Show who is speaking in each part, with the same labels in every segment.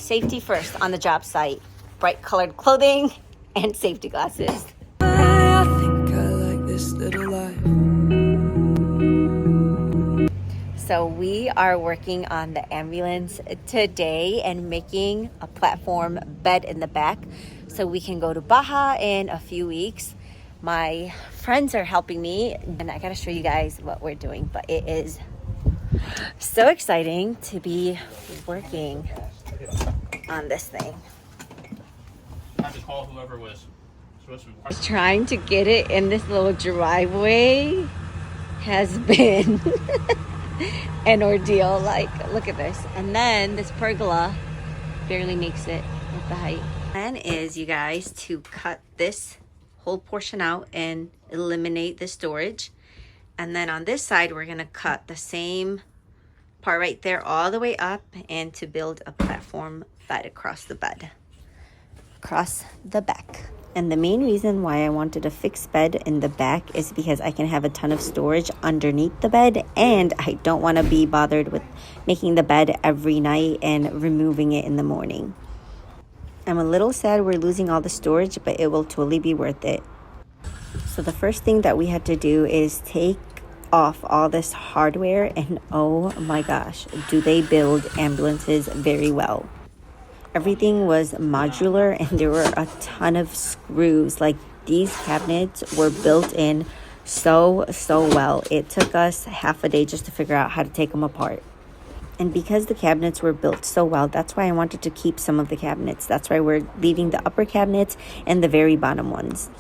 Speaker 1: Safety first on the job site. Bright colored clothing and safety glasses.
Speaker 2: I think I like this little life.
Speaker 1: So we are working on the ambulance today and making a platform bed in the back so we can go to Baja in a few weeks. My friends are helping me and I gotta show you guys what we're doing, but it is so exciting to be working on this thing.
Speaker 3: I had to call whoever was supposed to be watching.
Speaker 1: Trying to get it in this little driveway has been an ordeal. Like, look at this. And then this pergola barely makes it at the height. Plan is, you guys, to cut this whole portion out and eliminate the storage. And then on this side, we're gonna cut the same part right there all the way up and to build a platform bed across the bed, across the back. And the main reason why I wanted a fixed bed in the back is because I can have a ton of storage underneath the bed, and I don't want to be bothered with making the bed every night and removing it in the morning. I'm a little sad we're losing all the storage, but it will totally be worth it. So the first thing that we had to do is take off all this hardware, and oh my gosh, do they build ambulances very well. Everything was modular and there were a ton of screws. Like, these cabinets were built in so well. It took us half a day just to figure out how to take them apart. And because the cabinets were built so well, that's why I wanted to keep some of the cabinets. That's why we're leaving the upper cabinets and the very bottom ones.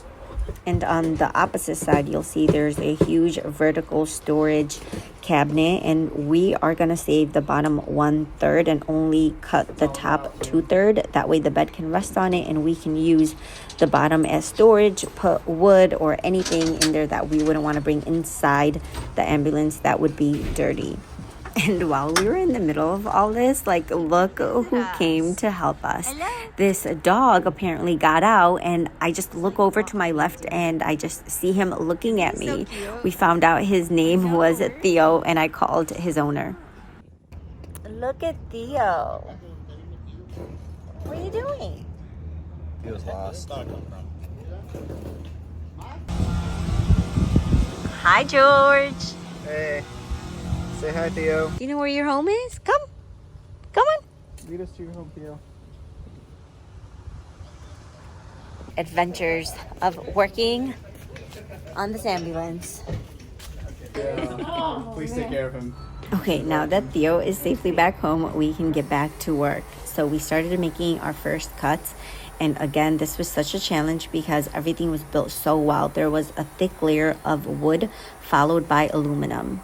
Speaker 1: And on the opposite side, you'll see there's a huge vertical storage cabinet, and we are going to save the bottom 1/3 and only cut the top 2/3. That way the bed can rest on it and we can use the bottom as storage, put wood or anything in there that we wouldn't want to bring inside the ambulance that would be dirty. And while we were in the middle of all this, like, look who came to help us. Hello. This dog apparently got out, and I just look over to my left and I just see him looking at me. So we found out his name was Theo, and I called his owner. Look at Theo. What are you doing?
Speaker 4: He was lost.
Speaker 1: Hi, George.
Speaker 4: Hey. Say hi, Theo.
Speaker 1: Do you know where your home is? Come on.
Speaker 4: Lead us to your home, Theo.
Speaker 1: Adventures of working on this ambulance.
Speaker 4: Please take care of him.
Speaker 1: Okay, now that Theo is safely back home, we can get back to work. So we started making our first cuts. And again, this was such a challenge because everything was built so well. There was a thick layer of wood followed by aluminum.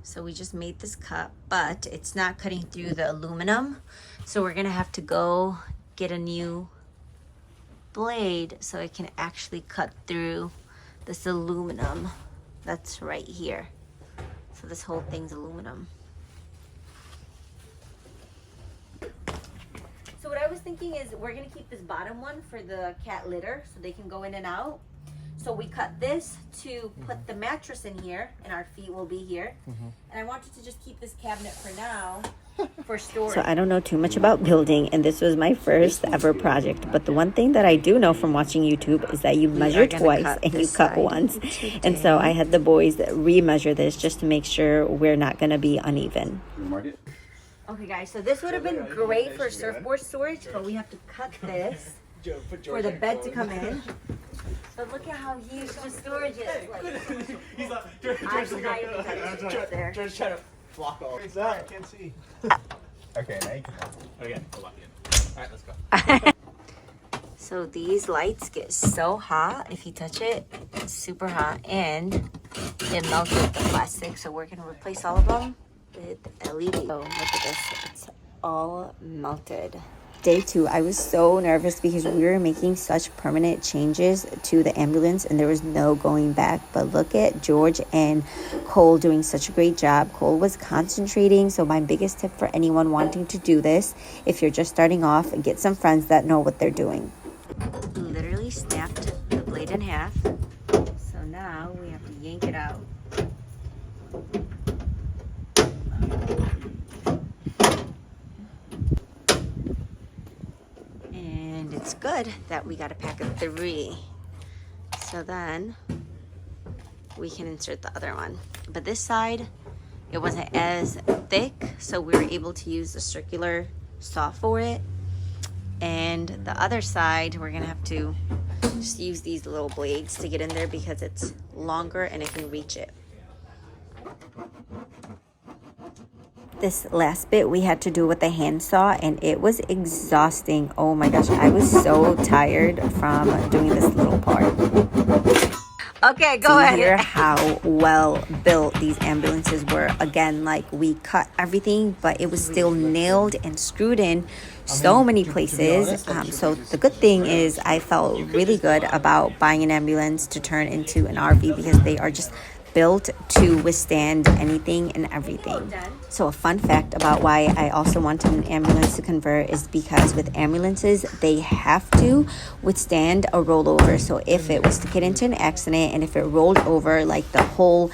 Speaker 1: So we just made this cut, but it's not cutting through the aluminum. So we're gonna have to go get a new blade so it can actually cut through this aluminum that's right here. So this whole thing's aluminum. So what I was thinking is we're gonna keep this bottom one for the cat litter so they can go in and out. So we cut this to put the mattress in here, and our feet will be here. And I wanted to just keep this cabinet for now for storage. So I don't know too much about building, and this was my first ever project. But the one thing that I do know from watching YouTube is that you measure twice and you cut once. And so I had the boys remeasure this just to make sure we're not going to be uneven. Okay, guys, so this would have been great for surfboard storage, but we have to cut this for the bed to come in. But look at how huge the storage is. Like,
Speaker 3: He's like,
Speaker 1: I cannot even touch the there.
Speaker 3: George trying to block all.
Speaker 4: What's that? I can't see. Okay, now you can walk.
Speaker 3: Okay, we'll lock in. All right, let's go.
Speaker 1: So these lights get so hot if you touch it. It's super hot, and it melted the plastic. So we're gonna replace all of them with LED. Oh, look at this. It's all melted. Day 2, I was so nervous because we were making such permanent changes to the ambulance and there was no going back. But look at George and Cole doing such a great job. Cole was concentrating. So my biggest tip for anyone wanting to do this, if you're just starting off, get some friends that know what they're doing. Literally snapped the blade in half. So now we have to yank it out. it's good that we got a pack of 3. So then we can insert the other one. But this side, it wasn't as thick, so we were able to use the circular saw for it. And the other side, we're gonna have to just use these little blades to get in there because it's longer and it can reach it. This last bit we had to do with the handsaw, and it was exhausting. Oh my gosh, I was so tired from doing this little part. Okay, go ahead. Hear how well built these ambulances were. Again, like, we cut everything, but it was still nailed and screwed in so many places. So the good thing is I felt really good about buying an ambulance to turn into an RV because they are just built to withstand anything and everything. So a fun fact about why I also wanted an ambulance to convert is because with ambulances, they have to withstand a rollover. So if it was to get into an accident and if it rolled over, like, the whole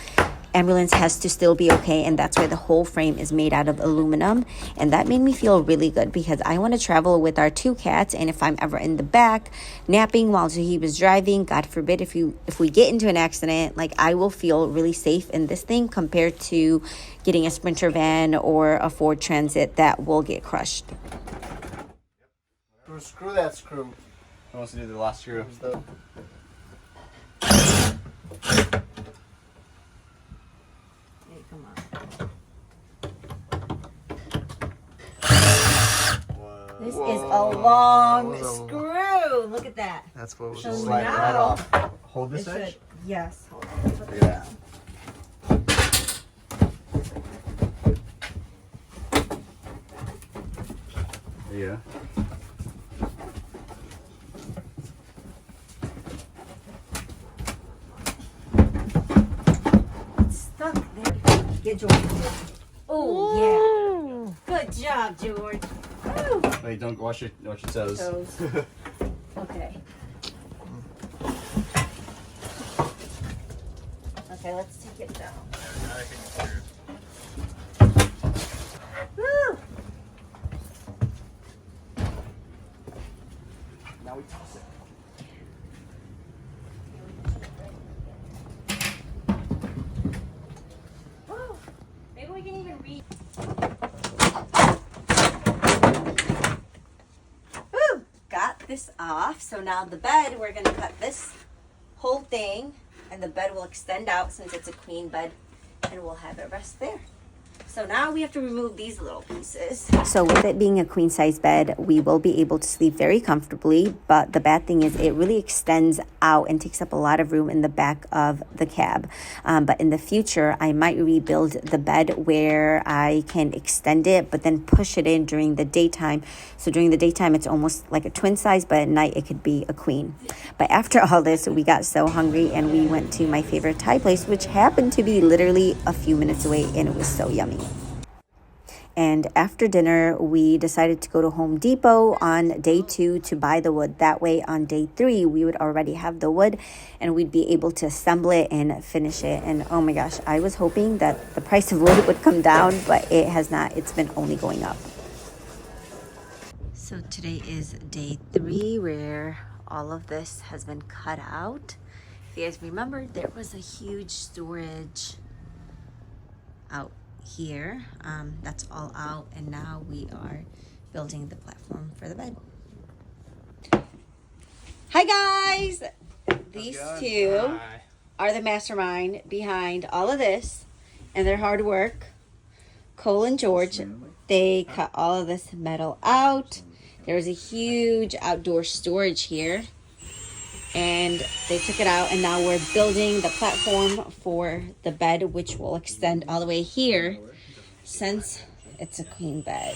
Speaker 1: ambulance has to still be okay, and that's why the whole frame is made out of aluminum. And that made me feel really good because I want to travel with our 2 cats, and if I'm ever in the back napping while he was driving, God forbid, if we get into an accident, like, I will feel really safe in this thing compared to getting a Sprinter van or a Ford Transit that will get crushed.
Speaker 4: Screw that screw. Who wants to do the last screw?
Speaker 1: Come on. This is a long screw. Look at that.
Speaker 4: That's what was
Speaker 1: So
Speaker 4: slide
Speaker 1: now
Speaker 4: right off. Hold this edge.
Speaker 1: Yes. Hold on. Put
Speaker 4: Look
Speaker 1: this
Speaker 4: at that.
Speaker 1: down.
Speaker 4: There you go.
Speaker 1: Stuck there. Get George. Oh, yeah. Good job, George. Woo.
Speaker 4: Wait, don't wash your toes.
Speaker 1: Toes. Okay. Okay, let's take it down. Woo.
Speaker 4: Now we toss it.
Speaker 1: Woo. Maybe we can even read. Woo. Got this off. So now the bed, we're gonna cut this whole thing, and the bed will extend out since it's a queen bed, and we'll have it rest there. So now we have to remove these little pieces. So with it being a queen size bed, we will be able to sleep very comfortably, but the bad thing is it really extends out and takes up a lot of room in the back of the cab. But in the future, I might rebuild the bed where I can extend it, but then push it in during the daytime. So during the daytime, it's almost like a twin size, but at night it could be a queen. But after all this, we got so hungry and we went to my favorite Thai place, which happened to be literally a few minutes away, and it was so yummy. And after dinner, we decided to go to Home Depot on day 2 to buy the wood. That way on day 3, we would already have the wood and we'd be able to assemble it and finish it. And oh my gosh, I was hoping that the price of wood would come down, but it has not. It's been only going up. So today is day 3 where all of this has been cut out. If you guys remember, there was a huge storage out here. That's all out, and now we are building the platform for the bed. Hi guys! These two are the mastermind behind all of this, and their hard work. Cole and George, they cut all of this metal out. There was a huge outdoor storage here, and they took it out, and now we're building the platform for the bed, which will extend all the way here since it's a queen bed.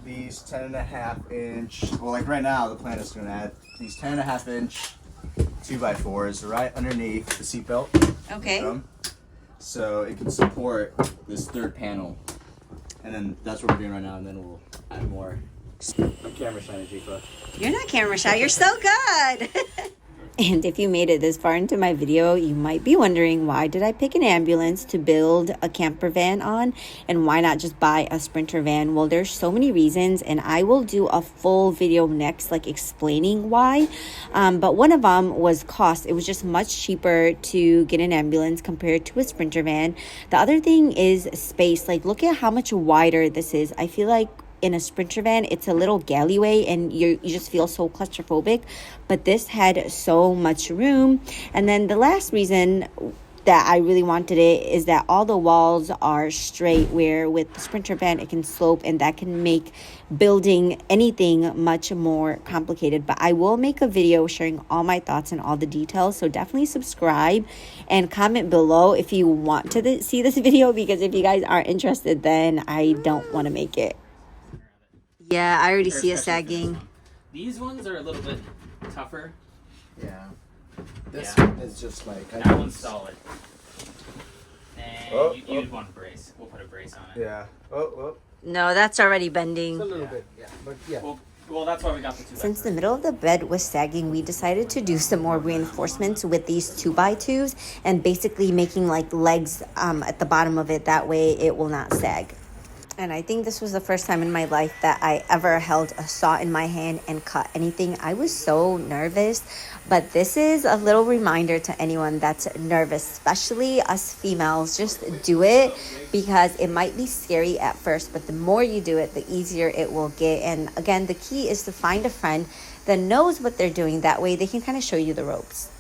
Speaker 4: These 10.5 inch, well, like right now the plan is going to add these 10.5 inch 2x4s right underneath the seatbelt.
Speaker 1: Okay.
Speaker 4: So it can support this third panel. And then that's what we're doing right now, and then we'll add more. I'm camera shy, Jifa.
Speaker 1: You're not camera shy, you're so good. And if you made it this far into my video, you might be wondering, why did I pick an ambulance to build a camper van on, and why not just buy a Sprinter van? Well, there's so many reasons, and I will do a full video next, like explaining why. But one of them was cost. It was just much cheaper to get an ambulance compared to a Sprinter van. The other thing is space. Like, look at how much wider this is. I feel like in a Sprinter van, it's a little galleyway and you just feel so claustrophobic, but this had so much room. And then the last reason that I really wanted it is that all the walls are straight, where with the Sprinter van it can slope, and that can make building anything much more complicated. But I will make a video sharing all my thoughts and all the details, so definitely subscribe and comment below if you want to see this video, because if you guys aren't interested, then I don't want to make it. Yeah, I already see it sagging.
Speaker 3: These ones are a little bit tougher.
Speaker 4: Yeah. This
Speaker 3: Yeah.
Speaker 4: one is just like...
Speaker 3: That one's solid. And you'd want a brace. We'll put a brace on it.
Speaker 4: Yeah. Oh.
Speaker 1: No, that's already bending.
Speaker 4: It's a little bit, yeah. But yeah.
Speaker 3: Well, that's why we got the 2x4.
Speaker 1: Since the middle of the bed was sagging, we decided to do some more reinforcements with these 2x2s and basically making like legs at the bottom of it. That way it will not sag. And I think this was the first time in my life that I ever held a saw in my hand and cut anything. I was so nervous, but this is a little reminder to anyone that's nervous, especially us females. Just do it, because it might be scary at first, but the more you do it, the easier it will get. And again, the key is to find a friend that knows what they're doing. That way they can kind of show you the ropes.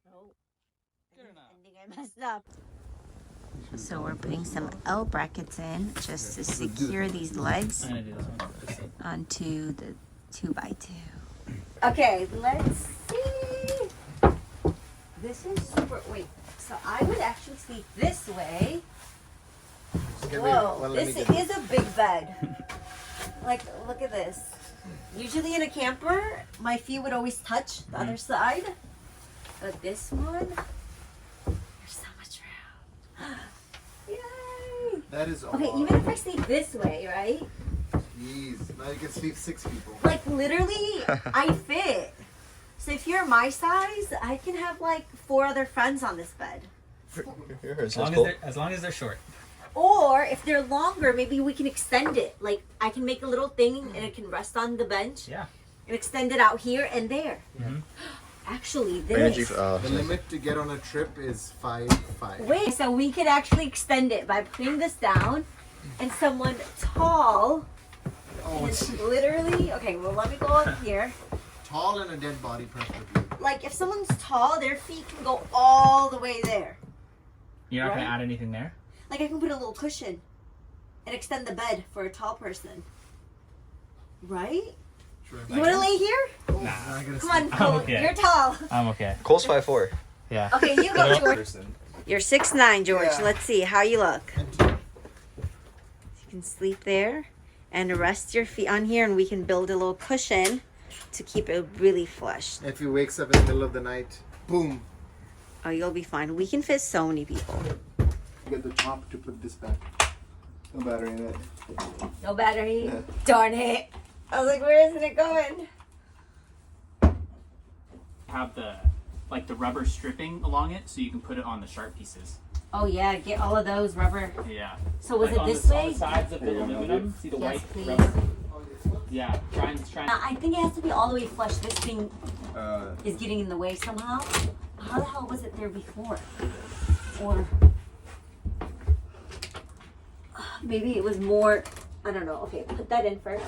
Speaker 1: I think I messed up. So we're putting some L brackets in just to secure these legs
Speaker 3: I'm gonna do this one.
Speaker 1: onto the 2x2. Okay, let's see. This is super, wait, so I would actually sleep this way. Whoa, this is a big bed. Like, look at this. Usually in a camper, my feet would always touch the other side. But this one, there's so much room. Yay!
Speaker 5: That is all.
Speaker 1: Okay, even if I sleep this way, right?
Speaker 5: Jeez, now you can sleep 6 people.
Speaker 1: Like, literally, I fit. So if you're my size, I can have like 4 other friends on this bed.
Speaker 3: As long as they're short.
Speaker 1: Or if they're longer, maybe we can extend it. Like, I can make a little thing and it can rest on the bench.
Speaker 3: Yeah.
Speaker 1: And extend it out here and there.
Speaker 3: Mm-hmm.
Speaker 1: Actually, this.
Speaker 5: The limit to get on a trip is 5'5".
Speaker 1: Wait, so we could actually extend it by putting this down, and someone tall.
Speaker 5: Oh,
Speaker 1: It's literally, okay, well, let me go up here.
Speaker 5: tall and a dead body, preferably.
Speaker 1: Like, if someone's tall, their feet can go all the way there.
Speaker 3: You're not
Speaker 1: Right?
Speaker 3: gonna add anything there?
Speaker 1: Like, I can put a little cushion and extend the bed for a tall person. Right?
Speaker 5: Sure.
Speaker 1: You want to lay here?
Speaker 3: Nah.
Speaker 1: Come on,
Speaker 3: I'm
Speaker 1: Cole.
Speaker 3: okay.
Speaker 1: You're tall.
Speaker 3: I'm okay.
Speaker 6: Cole's 5'4".
Speaker 3: Yeah.
Speaker 1: Okay, you go, George.
Speaker 4: Person.
Speaker 1: You're 6'9", George.
Speaker 5: Yeah.
Speaker 1: Let's see how you look. You can sleep there and rest your feet on here, and we can build a little cushion to keep it really flush.
Speaker 5: If he wakes up in the middle of the night, boom.
Speaker 1: Oh, you'll be fine. We can fit so many people.
Speaker 5: Get the top to put this back.
Speaker 4: No battery in it.
Speaker 1: No battery.
Speaker 4: Yeah.
Speaker 1: Darn it. I was like, where isn't it going?
Speaker 3: Have the rubber stripping along it so you can put it on the sharp pieces.
Speaker 1: Oh, yeah. Get all of those rubber.
Speaker 3: Yeah.
Speaker 1: So was
Speaker 3: Like
Speaker 1: it
Speaker 3: on
Speaker 1: this
Speaker 3: the,
Speaker 1: way?
Speaker 3: On the sides of the
Speaker 4: Here you go,
Speaker 3: aluminum. See the
Speaker 1: Yes,
Speaker 3: white
Speaker 1: please.
Speaker 3: rubber? Yeah. Try and
Speaker 1: I think it has to be all the way flush. This thing
Speaker 4: Uh,
Speaker 1: is getting in the way somehow. How the hell was it there before? Or maybe it was more, I don't know. Okay, put that in first.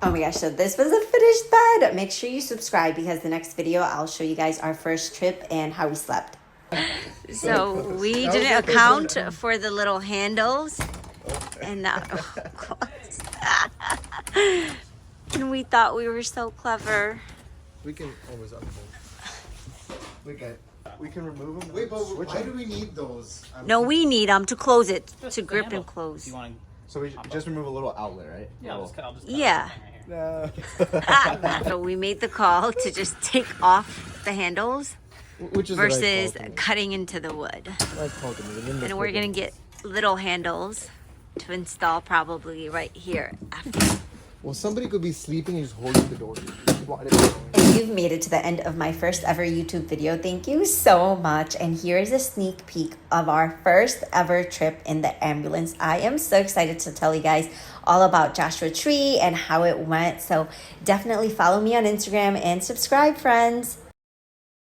Speaker 1: Oh my gosh, so this was a finished bed. Make sure you subscribe, because the next video I'll show you guys our first trip and how we slept. So we didn't account for the little handles, and and we thought we were so clever.
Speaker 5: We can always uphold. We can remove them. Wait, but why do we need those?
Speaker 1: No, we need them to close it,
Speaker 3: Just
Speaker 1: to
Speaker 3: the
Speaker 1: grip
Speaker 3: handle.
Speaker 1: and close.
Speaker 3: You want
Speaker 4: so we just remove a little outlet, right?
Speaker 3: Yeah, I'll just cut
Speaker 1: Yeah.
Speaker 3: this thing right here.
Speaker 4: No.
Speaker 1: So we made the call to just take off the handles
Speaker 5: Which is
Speaker 1: versus cutting into the wood. And we're gonna get little handles to install probably right here after.
Speaker 5: Well, somebody could be sleeping and just holding the door. Why did
Speaker 1: you've made it to the end of my first ever YouTube video, thank you so much. And here is a sneak peek of our first ever trip in the ambulance. I am so excited to tell you guys all about Joshua Tree and how it went. So definitely follow me on Instagram and subscribe, friends.